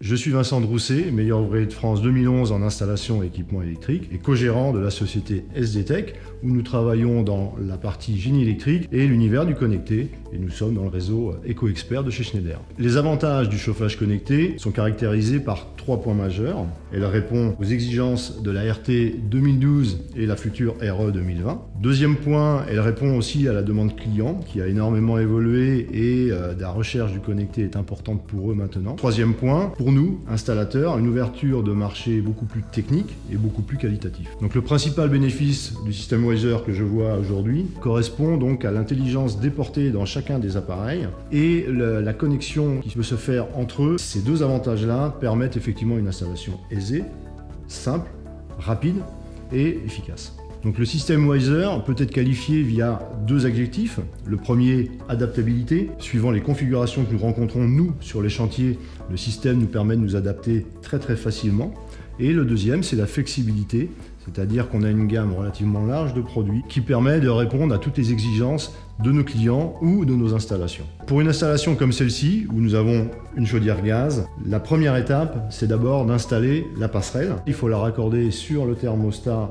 Je suis Vincent Drousset, meilleur ouvrier de France 2011 en installation et équipement électrique et co-gérant de la société SDTech où nous travaillons dans la partie génie électrique et l'univers du connecté et nous sommes dans le réseau EcoExpert de chez Schneider. Les avantages du chauffage connecté sont caractérisés par 3 points majeurs. Elle répond aux exigences de la RT 2012 et la future RE 2020. Deuxième point, elle répond aussi à la demande client qui a énormément évolué et la recherche du connecté est importante pour eux maintenant. Troisième point, pour nous, installateurs, une ouverture de marché beaucoup plus technique et beaucoup plus qualitatif. Donc le principal bénéfice du système Wiser que je vois aujourd'hui correspond donc à l'intelligence déportée dans chacun des appareils et la connexion qui peut se faire entre eux. Ces deux avantages-là permettent effectivement une installation aisée, simple, rapide et efficace. Donc le système Wiser peut être qualifié via 2 adjectifs. Le premier, adaptabilité. Suivant les configurations que nous rencontrons nous sur les chantiers, le système nous permet de nous adapter très facilement. Et le deuxième, c'est la flexibilité, c'est-à-dire qu'on a une gamme relativement large de produits qui permet de répondre à toutes les exigences de nos clients ou de nos installations. Pour une installation comme celle-ci, où nous avons une chaudière gaz, la première étape, c'est d'abord d'installer la passerelle. Il faut la raccorder sur le thermostat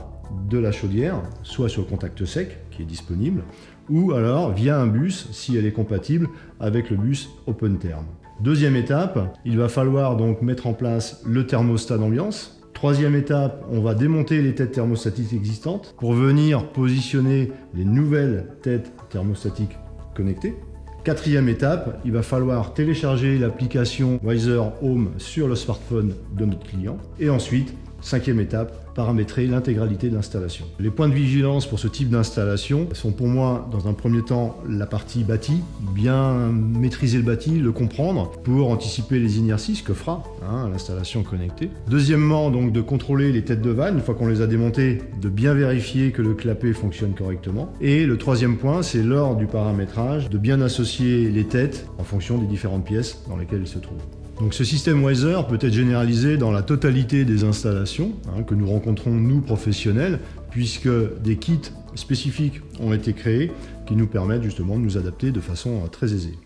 de la chaudière, soit sur le contact sec qui est disponible, ou alors via un bus si elle est compatible avec le bus OpenTherm. Deuxième étape, il va falloir donc mettre en place le thermostat d'ambiance. Troisième étape, on va démonter les têtes thermostatiques existantes pour venir positionner les nouvelles têtes thermostatiques connectées. Quatrième étape, il va falloir télécharger l'application Wiser Home sur le smartphone de notre client. Et ensuite, cinquième étape, paramétrer l'intégralité de l'installation. Les points de vigilance pour ce type d'installation sont pour moi, dans un premier temps, la partie bâti, bien maîtriser le bâti, le comprendre, pour anticiper les inerties, ce que fera l'installation connectée. Deuxièmement, donc de contrôler les têtes de vanne, une fois qu'on les a démontées, de bien vérifier que le clapet fonctionne correctement. Et le troisième point, c'est lors du paramétrage, de bien associer les têtes en fonction des différentes pièces dans lesquelles ils se trouvent. Donc ce système Wiser peut être généralisé dans la totalité des installations que nous rencontrons, nous, professionnels, puisque des kits spécifiques ont été créés qui nous permettent justement de nous adapter de façon très aisée.